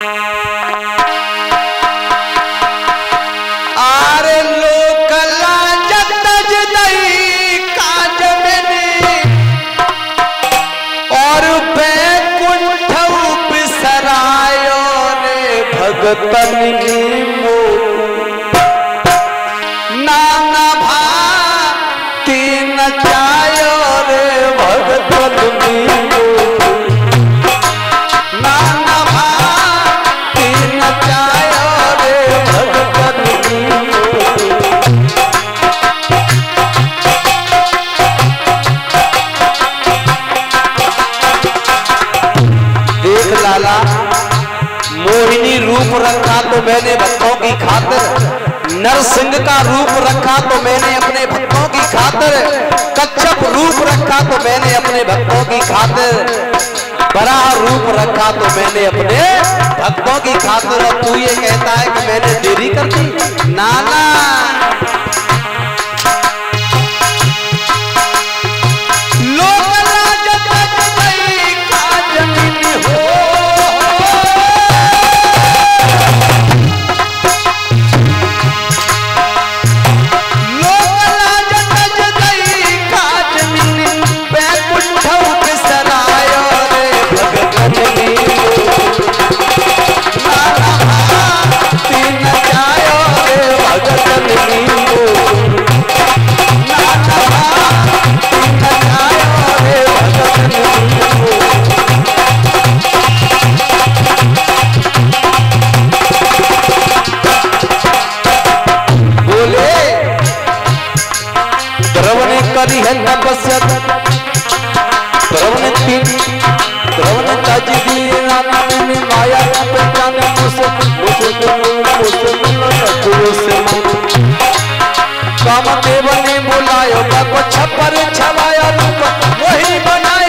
आरे लोकला जतज दई काज मैंने और बैकुंठ बिसरायो रे भगतन की नाना भाती नचायो रे भगतन की नाना भाती नचायो रे भगतन की। देख लाला, मोहिनी रूप रखा तो मैंने भक्तों की खातिर, नरसिंह का रूप रखा तो मैंने अपने भक्तों की खातिर, कच्छप रूप रखा तो मैंने अपने भक्तों की खातिर, बराह रूप रखा तो मैंने अपने भक्तों की खातिर। और तू ये कहता है कि मैंने देरी कर दी? नाना, करी है तपस्या, ध्रुव ने ताज दी राना में माया पहचाने कामदेव ने बुलायो को छपर छवाया रूप वही बनाए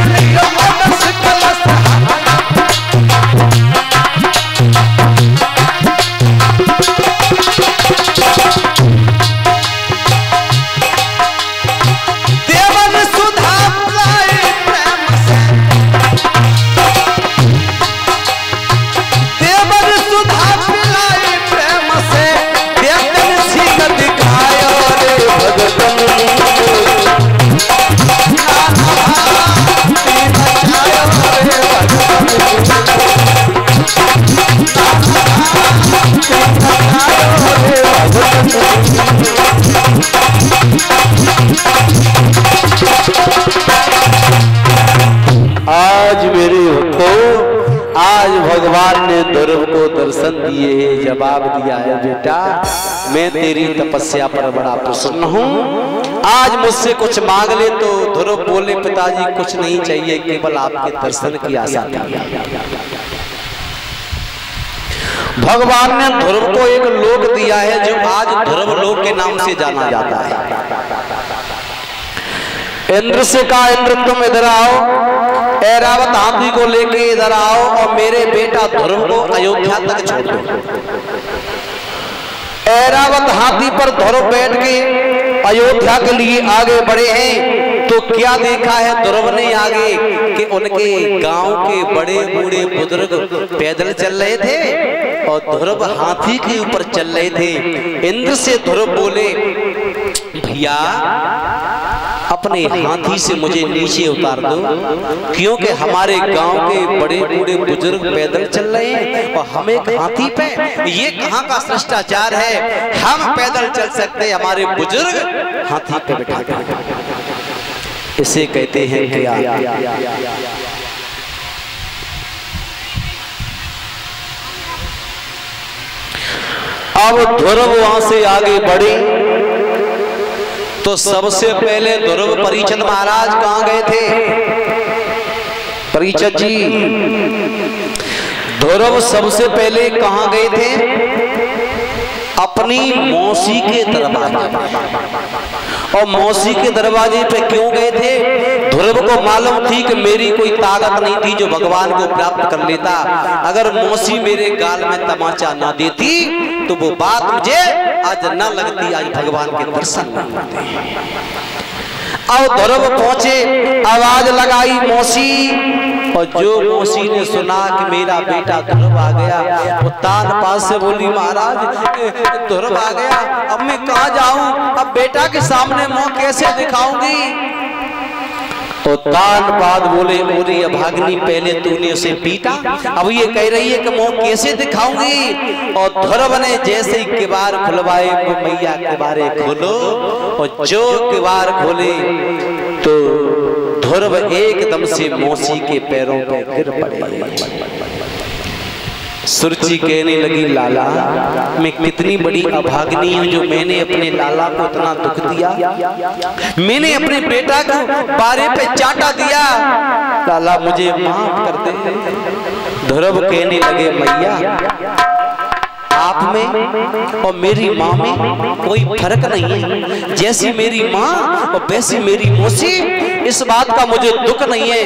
आज मेरे को आज भगवान ने ध्रुव को दर्शन दिए हैं, जवाब दिया है बेटा मैं तेरी तपस्या पर बड़ा प्रसन्न हूँ, आज मुझसे कुछ मांग ले। तो ध्रुव बोले पिताजी कुछ नहीं चाहिए, केवल आपके दर्शन की आशा थी। भगवान ने ध्रुव को एक लोक दिया है जो आज ध्रुव लोक के नाम से जाना जाता है। इंद्र से कहा इंद्र तुम इधर आओ, ऐरावत हाथी को लेके इधर आओ और मेरे बेटा ध्रुव को अयोध्या तक छोड़ दो। ऐरावत हाथी पर ध्रुव बैठ के अयोध्या के लिए आगे बढ़े हैं। तो क्या देखा है ध्रुव ने आगे कि उनके गांव के बड़े बूढ़े बुजुर्ग पैदल चल रहे थे और ध्रुव हाथी के ऊपर चल रहे थे। इंद्र से ध्रुव बोले भैया अपने हाथी से मुझे नीचे उतार दो, क्योंकि हमारे गांव के बड़े बूढ़े बुजुर्ग पैदल चल रहे हैं और हम एक हाथी पे, ये कहाँ का शिष्टाचार है? हम पैदल चल सकते, हमारे बुजुर्ग हाथी पे बैठा कर। इसे कहते हैं क्या? अब ध्रुव वहां से आगे बढ़े तो सबसे पहले ध्रुव परीक्षित महाराज कहाँ गए थे? परीक्षित जी ध्रुव सबसे पहले कहाँ गए थे? अपनी मौसी के दरबाजे। और मौसी के दरवाजे पे क्यों गए थे? ध्रुव को मालूम थी कि मेरी कोई ताकत नहीं थी जो भगवान को प्राप्त कर लेता। अगर मौसी मेरे गाल में तमाचा ना देती तो वो बात मुझे आज न लगती, आज भगवान के दर्शन न होते। अब ध्रुव पहुंचे, आवाज लगाई मौसी और जो मौसी ने सुना कि मेरा बेटा ध्रुव आ गया, वो तान पास से बोली महाराज ध्रुव आ गया, अब मैं कहाँ जाऊं, अब बेटा के सामने मुंह कैसे दिखाऊंगी। तो तान बाद बोले मोरी अभाग्नि पहले तूने उसे पीटा, अब ये कह रही है कि मुंह कैसे दिखाऊंगी। और ध्रुव ने जैसे ही किवाड़ खुलवाए, मैया किवाड़े खोलो, और जो किवाड़ खोले तो ध्रुव एकदम से मौसी के पैरों पे गिर पड़े। सुरुचि कहने लगी लाला मैं कितनी बड़ी अभाग्नी हूँ जो मैंने अपने लाला को इतना दुख दिया, मैंने अपने बेटा को बारे पे चाटा दिया, लाला मुझे माफ कर दे। ध्रुव कहने लगे मैया आप में और मेरी माँ में कोई फर्क नहीं है, जैसी मेरी माँ और वैसी मेरी मौसी, इस बात का मुझे दुख नहीं है।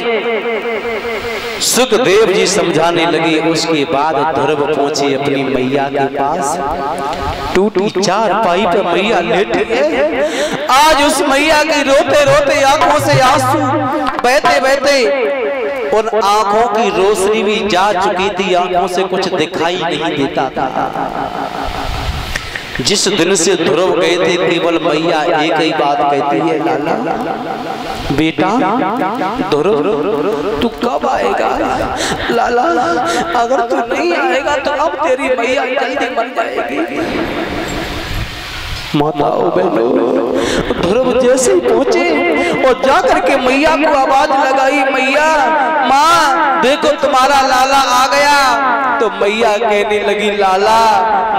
सुखदेव जी समझाने लगे। उसके बाद ध्रुव पहुंचे अपनी मैया के पास, टूटी चारपाई पे मैया लेटे हैं। आज उस मैया की रोते रोते आंखों से आंसू बहते बहते उन आंखों की रोशनी भी जा चुकी थी, आंखों से कुछ दिखाई नहीं देता था। जिस दिन से ध्रुव गए थे केवल मैया एक ही बात कहती है, लाला बेटा ध्रुव तू कब आएगा, लाला अगर तू नहीं आएगा तो अब तेरी मैया जल्दी मर जाएगी। माताओं बहनों, ध्रुव जैसे पहुंचे और जाकर के मैया को आवाज लगाई, मैया माँ देखो तुम्हारा लाला आ गया। तो मैया कहने लगी लाला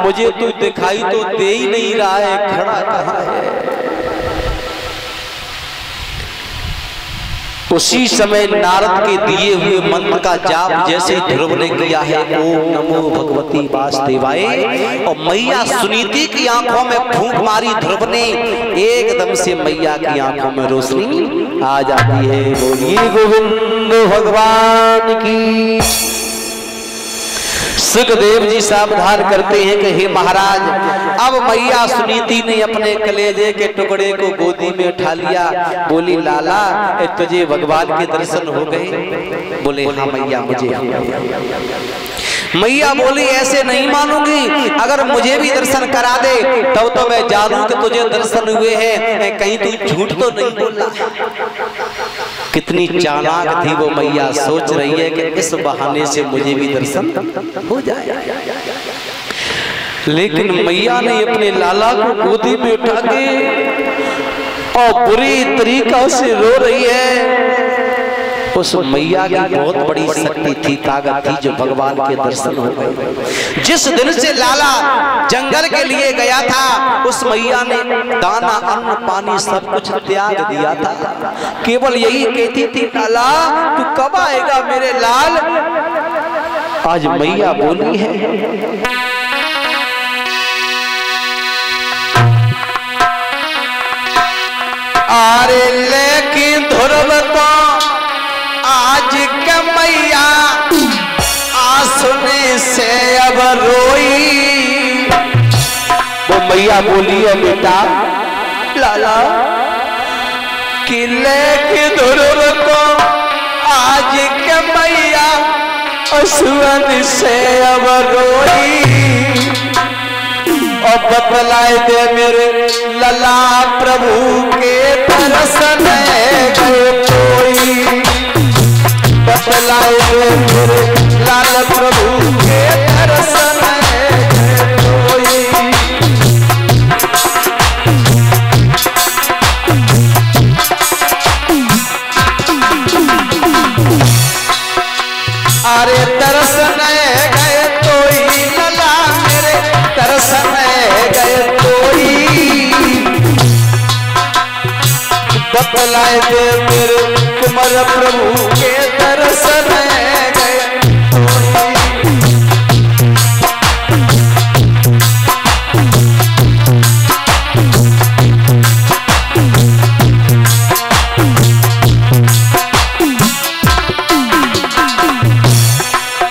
मुझे तू दिखाई तो दे ही नहीं रहा है, खड़ा कहाँ है। उसी समय नारद के दिए हुए मंत्र का जाप जैसे ध्रुव ने किया है, ओम नमो भगवती वासुदेवाय, और मैया सुनीति की आंखों में फूंक मारी ध्रुव ने, एकदम से मैया की आंखों में रोशनी आ जाती है। बोलिए गोविंद भगवान की। सुखदेव जी सावधान करते हैं कि हे महाराज, अब मैया सुनीति ने अपने कलेजे के टुकड़े को गोदी में उठा लिया। बोली लाला तुझे भगवान के दर्शन हो गए। बोले हाँ मैया मुझे। मैया बोली ऐसे नहीं मानूंगी, अगर मुझे भी दर्शन करा दे तब तो मैं जानूं कि तुझे दर्शन हुए हैं, कहीं तू झूठ तो नहीं बोल रहा। कितनी चालाक थी वो मैया, सोच रही है कि इस बहाने से मुझे भी दर्शन हो जाए। लेकिन मैया ने अपने लाला को गोदी में उठा के और बुरी तरीका से रो रही है। उस मैया की बहुत बड़ी शक्ति थी, ताकत थी, जो भगवान के दर्शन हो गए। जिस दिन से लाला जंगल के लिए गया था, उस मैया ने दाना अन्न पानी सब कुछ त्याग दिया था। केवल यही कहती थी लाला तू कब आएगा मेरे लाल। आज मैया बोली है, अरे लेकिन ध्रुव को आज के मैया आसुने से अब रोई। वो मैया बोली है बेटा लाला किले की ध्रुव को आज के मैया आसुन से अब रोई। और बतलाए दे मेरे लला प्रभु के दर्शन गए कोई। बतलाए दे मेरे लाल प्रभु के दर्शन कोई। अरे दर्शन गए कोई लला मेरे दर्शन गए कोई। बतलाए दे मेरे कुमार प्रभु के दर्शन गए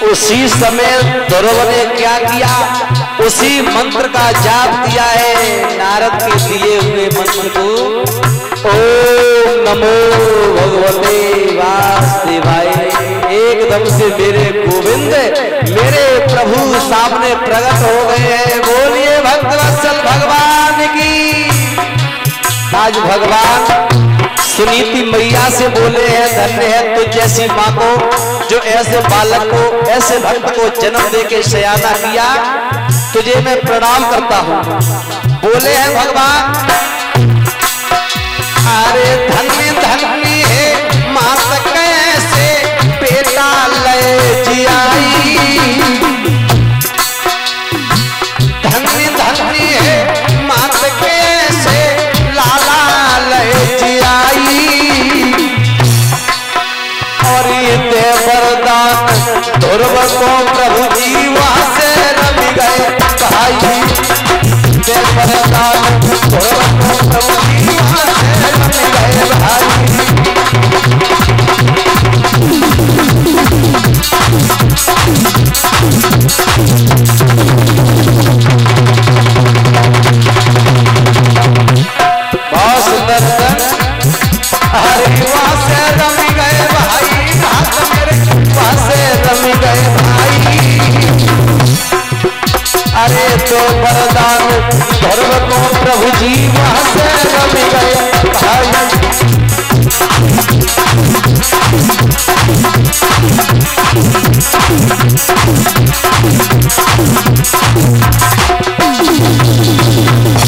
उसी समय ध्रुव ने क्या किया, उसी मंत्र का जाप किया है, नारद के दिए हुए मंत्र को। ओम नमो भगवते वासुदेवाय। एकदम से मेरे गोविंद मेरे प्रभु सामने प्रकट हो गए हैं। बोलिए भक्तवत्सल भगवान की। आज भगवान सुनीति मैया से बोले हैं, धन्य है तुझ जैसी माँ को जो ऐसे बालक को ऐसे भक्त को जन्म दे के सयाना किया, तुझे मैं प्रणाम करता हूँ। बोले हैं भगवान, अरे धन्य धन्य है माता कैसे बेटा ले जियाई, धन्य धन्य है माता कैसे लाला ले जियाई। और ये दे वरदान ध्रुव को प्रभु जी वहां से रम गए भाई, दे वरदान ध्रुव को प्रभु जी वहां से रम गए भाई। बहुत सुंदर अरे वहां से रम गए भाई, मेरे वहां से रम गए भाई। अरे तो वरदान धर्म को प्रभु जी वहां से रम गए भाई।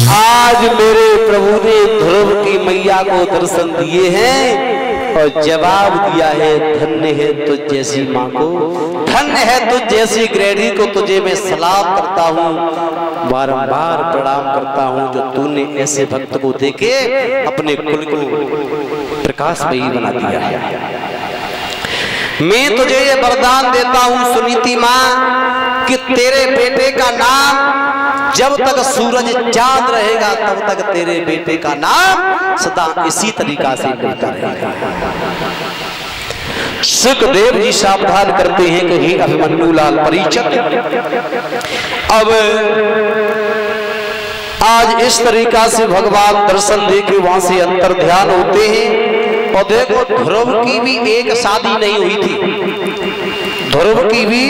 आज मेरे प्रभु ने ध्रुव की मैया को दर्शन दिए हैं और जवाब दिया है, धन्य है तुझ जैसी माँ को, धन्य है तुझ जैसी गृहिणी को, तुझे मैं सलाम करता हूँ, बारंबार प्रणाम करता हूँ जो तूने ऐसे भक्त को देके अपने कुल को प्रकाशमयी बना दिया है। मैं तुझे ये वरदान देता हूँ सुनीति माँ कि तेरे बेटे का नाम जब तक सूरज चांद रहेगा तब तक तेरे बेटे का नाम सदा इसी तरीका से लेता रहेगा। सुखदेव जी सावधान करते हैं कि हे अभिमन्यु लाल परीक्षित, अब आज इस तरीका से भगवान दर्शन दे के वहां से अंतर ध्यान होते हैं। और देखो ध्रुव की भी एक शादी नहीं हुई थी, ध्रुव की भी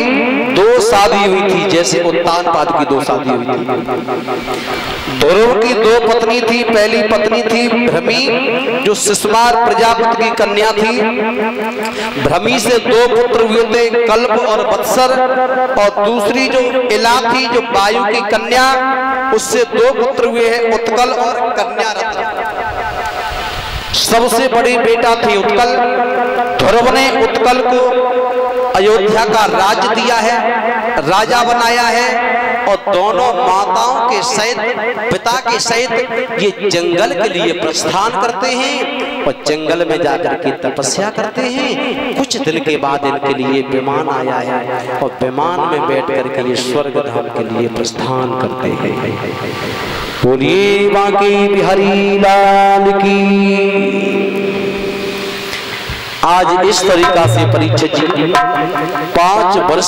दो शादी हुई थी, जैसे उत्तानपाद की दो शादी हुई थी। ध्रुव की दो पत्नी थी, पहली पत्नी थी भ्रमी जो सुषमार प्रजापति की कन्या थी। भ्रमी से दो पुत्र हुए थे, कल्प और वत्सर, और दूसरी जो इला थी जो वायु की कन्या, उससे दो पुत्र हुए हैं, उत्कल और कन्या रत्न। सबसे बड़ी बेटा थी उत्कल। ध्रुव ने उत्कल को अयोध्या का राज्य दिया है, राजा बनाया है, और दोनों माताओं के सहित पिता के सहित ये जंगल के लिए प्रस्थान करते हैं और जंगल में जाकर के तपस्या करते हैं। कुछ दिन के बाद इनके लिए विमान आया है और विमान में बैठ करके ये स्वर्ग धाम के लिए प्रस्थान करते हैं। बोलिए बांके बिहारी लाल की। आज इस तरीका से परीक्षित जी 5 वर्ष